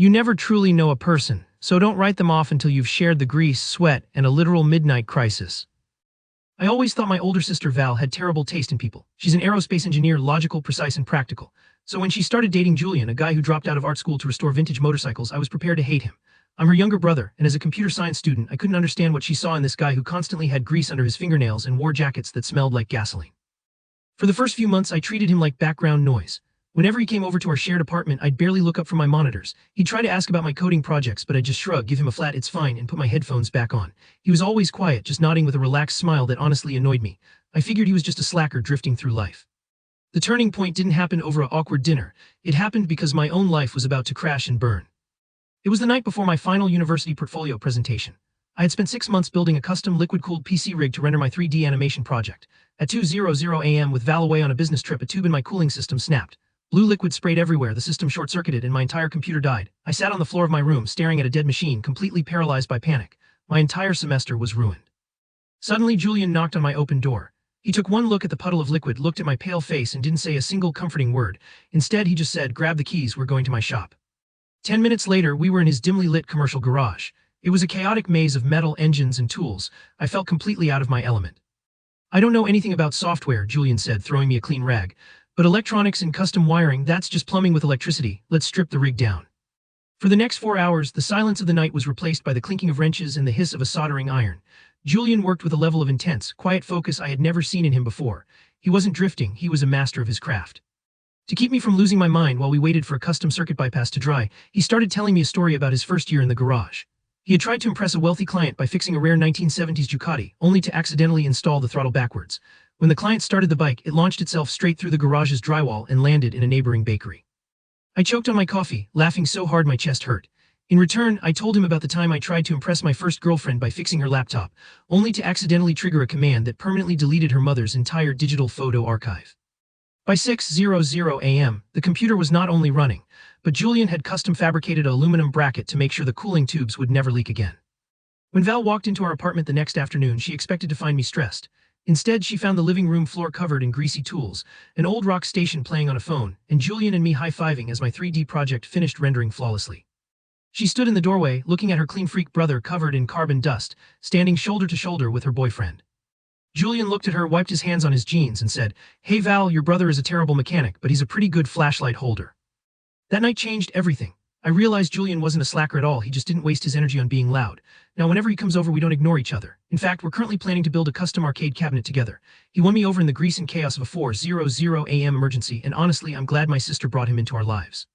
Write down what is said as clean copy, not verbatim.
You never truly know a person, so don't write them off until you've shared the grease, sweat, and a literal midnight crisis. I always thought my older sister Val had terrible taste in people. She's an aerospace engineer, logical, precise, and practical. So when she started dating Julian, a guy who dropped out of art school to restore vintage motorcycles, I was prepared to hate him. I'm her younger brother, and as a computer science student, I couldn't understand what she saw in this guy who constantly had grease under his fingernails and wore jackets that smelled like gasoline. For the first few months, I treated him like background noise. Whenever he came over to our shared apartment, I'd barely look up from my monitors. He'd try to ask about my coding projects, but I'd just shrug, give him a flat "it's fine," and put my headphones back on. He was always quiet, just nodding with a relaxed smile that honestly annoyed me. I figured he was just a slacker drifting through life. The turning point didn't happen over an awkward dinner. It happened because my own life was about to crash and burn. It was the night before my final university portfolio presentation. I had spent 6 months building a custom liquid-cooled PC rig to render my 3D animation project. At 2:00 a.m. with Val away on a business trip, a tube in my cooling system snapped. Blue liquid sprayed everywhere, the system short-circuited, and my entire computer died. I sat on the floor of my room, staring at a dead machine, completely paralyzed by panic. My entire semester was ruined. Suddenly, Julian knocked on my open door. He took one look at the puddle of liquid, looked at my pale face, and didn't say a single comforting word. Instead, he just said, "Grab the keys, we're going to my shop." 10 minutes later, we were in his dimly lit commercial garage. It was a chaotic maze of metal, engines, and tools. I felt completely out of my element. "I don't know anything about software," Julian said, throwing me a clean rag. "But electronics and custom wiring, that's just plumbing with electricity. Let's strip the rig down." For the next 4 hours, the silence of the night was replaced by the clinking of wrenches and the hiss of a soldering iron. Julian worked with a level of intense, quiet focus I had never seen in him before. He wasn't drifting, he was a master of his craft. To keep me from losing my mind while we waited for a custom circuit bypass to dry, he started telling me a story about his first year in the garage. He had tried to impress a wealthy client by fixing a rare 1970s Ducati, only to accidentally install the throttle backwards. When the client started the bike, it launched itself straight through the garage's drywall and landed in a neighboring bakery. I choked on my coffee, laughing so hard my chest hurt. In return, I told him about the time I tried to impress my first girlfriend by fixing her laptop, only to accidentally trigger a command that permanently deleted her mother's entire digital photo archive. By 6:00 a.m., the computer was not only running, but Julian had custom fabricated an aluminum bracket to make sure the cooling tubes would never leak again. When Val walked into our apartment the next afternoon, she expected to find me stressed. Instead, she found the living room floor covered in greasy tools, an old rock station playing on a phone, and Julian and me high-fiving as my 3D project finished rendering flawlessly. She stood in the doorway, looking at her clean freak brother covered in carbon dust, standing shoulder to shoulder with her boyfriend. Julian looked at her, wiped his hands on his jeans, and said, "Hey Val, your brother is a terrible mechanic, but he's a pretty good flashlight holder." That night changed everything. I realized Julian wasn't a slacker at all, he just didn't waste his energy on being loud. Now whenever he comes over, we don't ignore each other. In fact, we're currently planning to build a custom arcade cabinet together. He won me over in the grease and chaos of a 4:00 a.m. emergency, and honestly, I'm glad my sister brought him into our lives.